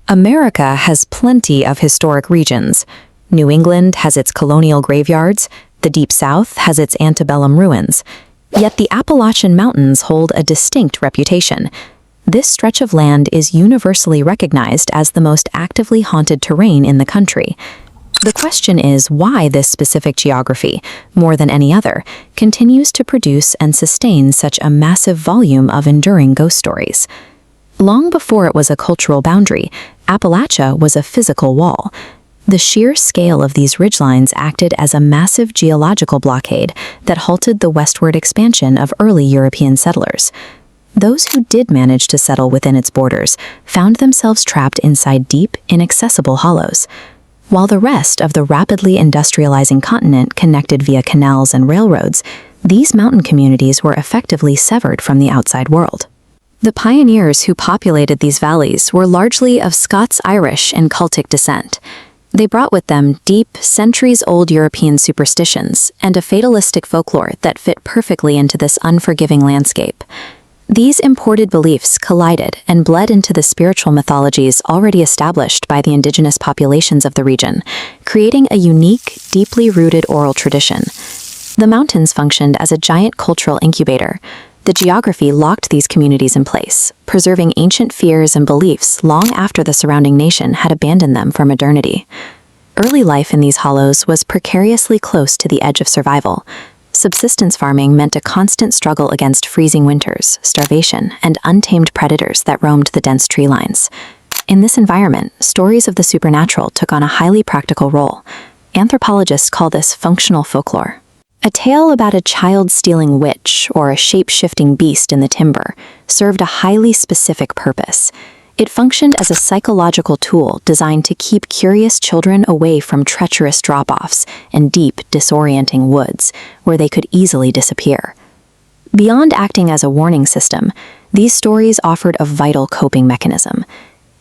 America has plenty of historic regions. New England has its colonial graveyards, the Deep South has its antebellum ruins. Yet the Appalachian Mountains hold a distinct reputation. This stretch of land is universally recognized as the most actively haunted terrain in the country. The question is why this specific geography, more than any other, continues to produce and sustain such a massive volume of enduring ghost stories. Long before it was a cultural boundary, Appalachia was a physical wall. The sheer scale of these ridgelines acted as a massive geological blockade that halted the westward expansion of early European settlers. Those who did manage to settle within its borders found themselves trapped inside deep, inaccessible hollows. While the rest of the rapidly industrializing continent connected via canals and railroads, these mountain communities were effectively severed from the outside world. The pioneers who populated these valleys were largely of Scots-Irish and Celtic descent. They brought with them deep, centuries-old European superstitions and a fatalistic folklore that fit perfectly into this unforgiving landscape. These imported beliefs collided and bled into the spiritual mythologies already established by the indigenous populations of the region, creating a unique, deeply rooted oral tradition. The mountains functioned as a giant cultural incubator. The geography locked these communities in place, preserving ancient fears and beliefs long after the surrounding nation had abandoned them for modernity. Early life in these hollows was precariously close to the edge of survival. Subsistence farming meant a constant struggle against freezing winters, starvation, and untamed predators that roamed the dense tree lines. In this environment, stories of the supernatural took on a highly practical role. Anthropologists call this functional folklore. A tale about a child-stealing witch or a shape-shifting beast in the timber served a highly specific purpose. It functioned as a psychological tool designed to keep curious children away from treacherous drop-offs and deep, disorienting woods, where they could easily disappear. Beyond acting as a warning system, these stories offered a vital coping mechanism.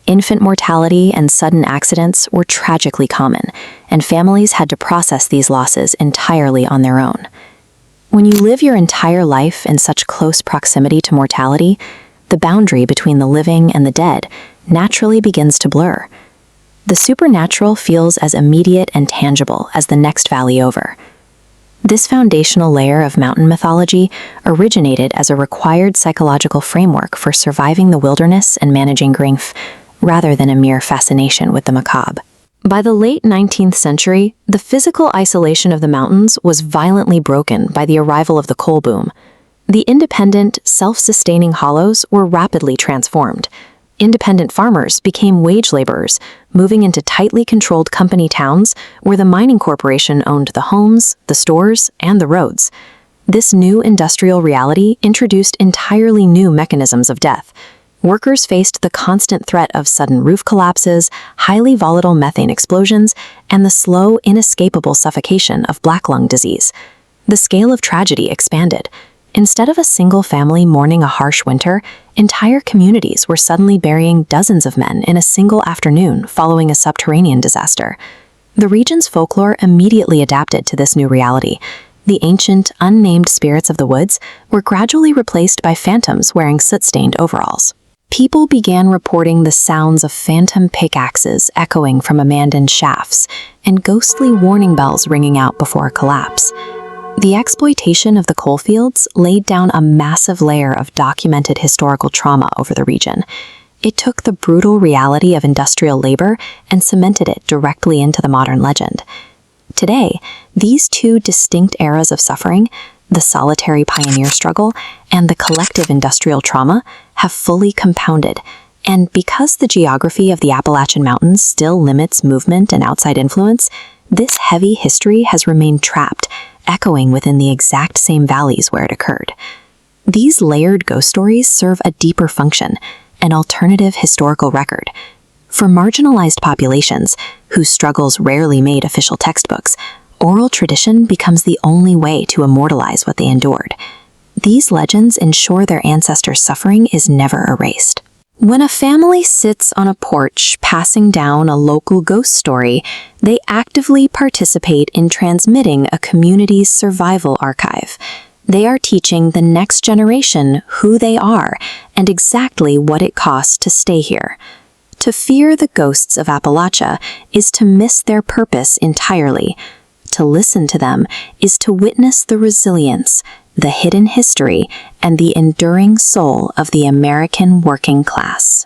Infant mortality and sudden accidents were tragically common, and families had to process these losses entirely on their own. When you live your entire life in such close proximity to mortality, the boundary between the living and the dead naturally begins to blur. The supernatural feels as immediate and tangible as the next valley over. This foundational layer of mountain mythology originated as a required psychological framework for surviving the wilderness and managing grief, rather than a mere fascination with the macabre. By the late 19th century, the physical isolation of the mountains was violently broken by the arrival of the coal boom. The independent, self-sustaining hollows were rapidly transformed. Independent farmers became wage laborers, moving into tightly controlled company towns where the mining corporation owned the homes, the stores, and the roads. This new industrial reality introduced entirely new mechanisms of death. Workers faced the constant threat of sudden roof collapses, highly volatile methane explosions, and the slow, inescapable suffocation of black lung disease. The scale of tragedy expanded. Instead of a single family mourning a harsh winter, entire communities were suddenly burying dozens of men in a single afternoon following a subterranean disaster. The region's folklore immediately adapted to this new reality. The ancient, unnamed spirits of the woods were gradually replaced by phantoms wearing soot-stained overalls. People began reporting the sounds of phantom pickaxes echoing from abandoned shafts and ghostly warning bells ringing out before a collapse. The exploitation of the coalfields laid down a massive layer of documented historical trauma over the region. It took the brutal reality of industrial labor and cemented it directly into the modern legend. Today, these two distinct eras of suffering, the solitary pioneer struggle and the collective industrial trauma, have fully compounded. And because the geography of the Appalachian Mountains still limits movement and outside influence, this heavy history has remained trapped, echoing within the exact same valleys where it occurred. These layered ghost stories serve a deeper function, an alternative historical record. For marginalized populations, whose struggles rarely made official textbooks, oral tradition becomes the only way to immortalize what they endured. These legends ensure their ancestors' suffering is never erased. When a family sits on a porch passing down a local ghost story, they actively participate in transmitting a community's survival archive. They are teaching the next generation who they are and exactly what it costs to stay here. To fear the ghosts of Appalachia is to miss their purpose entirely. To listen to them is to witness the resilience, the hidden history, and the enduring soul of the American working class.